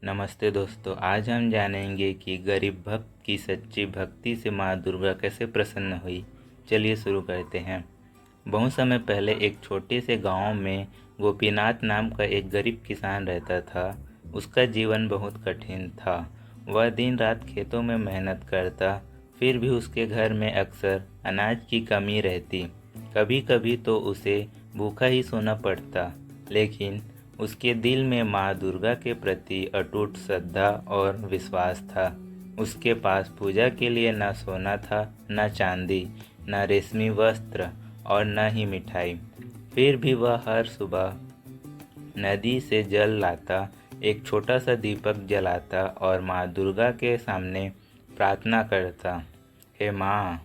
नमस्ते दोस्तों, आज हम जानेंगे कि गरीब भक्त की सच्ची भक्ति से माँ दुर्गा कैसे प्रसन्न हुई। चलिए शुरू करते हैं। बहुत समय पहले एक छोटे से गांव में गोपीनाथ नाम का एक गरीब किसान रहता था। उसका जीवन बहुत कठिन था। वह दिन रात खेतों में मेहनत करता, फिर भी उसके घर में अक्सर अनाज की कमी रहती। कभी कभी तो उसे भूखा ही सोना पड़ता, लेकिन उसके दिल में माँ दुर्गा के प्रति अटूट श्रद्धा और विश्वास था। उसके पास पूजा के लिए न सोना था, न चांदी, न रेशमी वस्त्र और न ही मिठाई। फिर भी वह हर सुबह नदी से जल लाता, एक छोटा सा दीपक जलाता और माँ दुर्गा के सामने प्रार्थना करता। हे माँ,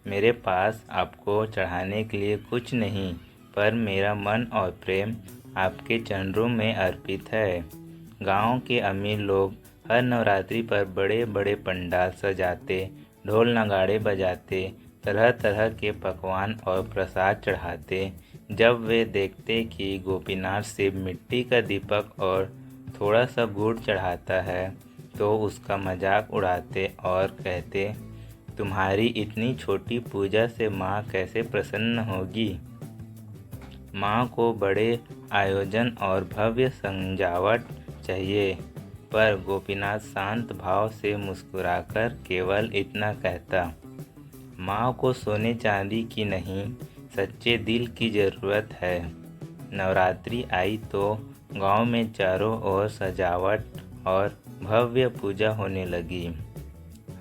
मेरे पास आपको चढ़ाने के लिए कुछ नहीं, पर मेरा मन और प्रेम आपके चरणों में अर्पित है। गांव के अमीर लोग हर नवरात्रि पर बड़े बड़े पंडाल सजाते, ढोल नगाड़े बजाते, तरह तरह के पकवान और प्रसाद चढ़ाते। जब वे देखते कि गोपीनाथ सिर्फ मिट्टी का दीपक और थोड़ा सा गुड़ चढ़ाता है, तो उसका मजाक उड़ाते और कहते, तुम्हारी इतनी छोटी पूजा से माँ कैसे प्रसन्न होगी। माँ को बड़े आयोजन और भव्य सजावट चाहिए, पर गोपीनाथ शांत भाव से मुस्कुराकर केवल इतना कहता, माँ को सोने चांदी की नहीं, सच्चे दिल की ज़रूरत है। नवरात्रि आई तो गांव में चारों ओर सजावट और भव्य पूजा होने लगी।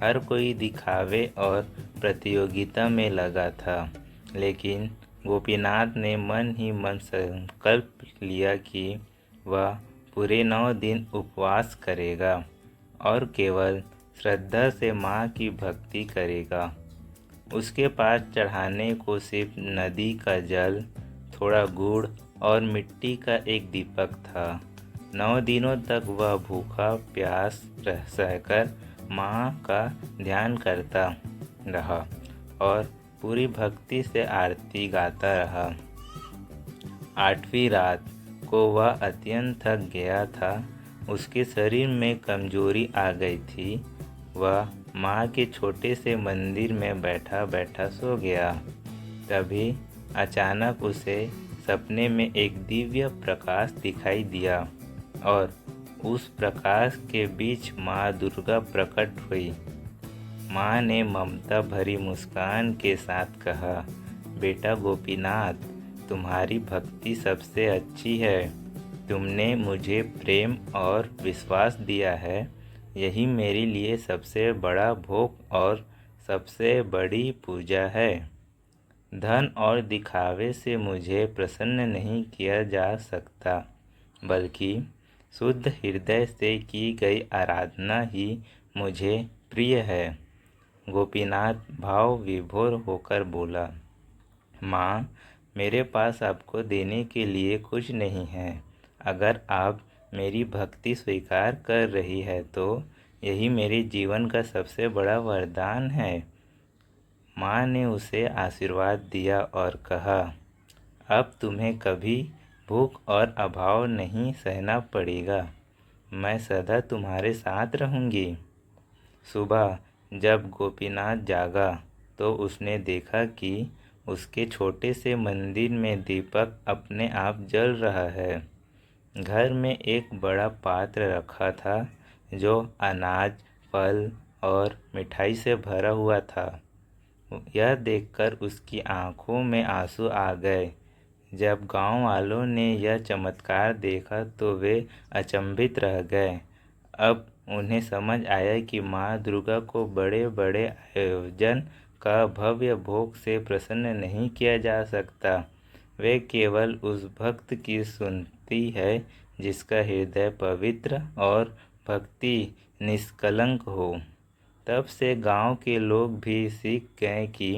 हर कोई दिखावे और प्रतियोगिता में लगा था, लेकिन गोपीनाथ ने मन ही मन संकल्प लिया कि वह पूरे 9 दिन उपवास करेगा और केवल श्रद्धा से माँ की भक्ति करेगा। उसके पास चढ़ाने को सिर्फ नदी का जल, थोड़ा गुड़ और मिट्टी का एक दीपक था। 9 दिनों तक वह भूखा प्यास सहकर माँ का ध्यान करता रहा और पूरी भक्ति से आरती गाता रहा। 8वीं रात को वह अत्यंत थक गया था। उसके शरीर में कमजोरी आ गई थी। वह माँ के छोटे से मंदिर में बैठा बैठा सो गया। तभी अचानक उसे सपने में एक दिव्य प्रकाश दिखाई दिया और उस प्रकाश के बीच माँ दुर्गा प्रकट हुई। माँ ने ममता भरी मुस्कान के साथ कहा, बेटा गोपीनाथ, तुम्हारी भक्ति सबसे अच्छी है। तुमने मुझे प्रेम और विश्वास दिया है। यही मेरे लिए सबसे बड़ा भोग और सबसे बड़ी पूजा है। धन और दिखावे से मुझे प्रसन्न नहीं किया जा सकता, बल्कि शुद्ध हृदय से की गई आराधना ही मुझे प्रिय है। गोपीनाथ भाव विभोर होकर बोला, माँ, मेरे पास आपको देने के लिए कुछ नहीं है। अगर आप मेरी भक्ति स्वीकार कर रही है तो यही मेरे जीवन का सबसे बड़ा वरदान है। माँ ने उसे आशीर्वाद दिया और कहा, अब तुम्हें कभी भूख और अभाव नहीं सहना पड़ेगा। मैं सदा तुम्हारे साथ रहूँगी। सुबह जब गोपीनाथ जागा तो उसने देखा कि उसके छोटे से मंदिर में दीपक अपने आप जल रहा है। घर में एक बड़ा पात्र रखा था जो अनाज, फल और मिठाई से भरा हुआ था। यह देखकर उसकी आंखों में आंसू आ गए। जब गांव वालों ने यह चमत्कार देखा तो वे अचंभित रह गए। अब उन्हें समझ आया कि माँ दुर्गा को बड़े बड़े आयोजन का भव्य भोग से प्रसन्न नहीं किया जा सकता। वे केवल उस भक्त की सुनती है जिसका हृदय पवित्र और भक्ति निष्कलंक हो। तब से गांव के लोग भी सीख गए कि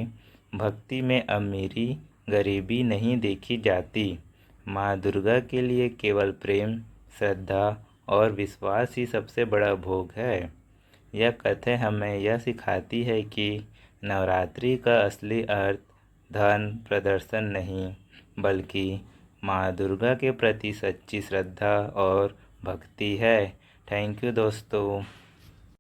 भक्ति में अमीरी गरीबी नहीं देखी जाती। माँ दुर्गा के लिए केवल प्रेम, श्रद्धा और विश्वास ही सबसे बड़ा भोग है। यह कथा हमें यह सिखाती है कि नवरात्रि का असली अर्थ धन प्रदर्शन नहीं, बल्कि माँ दुर्गा के प्रति सच्ची श्रद्धा और भक्ति है। थैंक यू दोस्तों।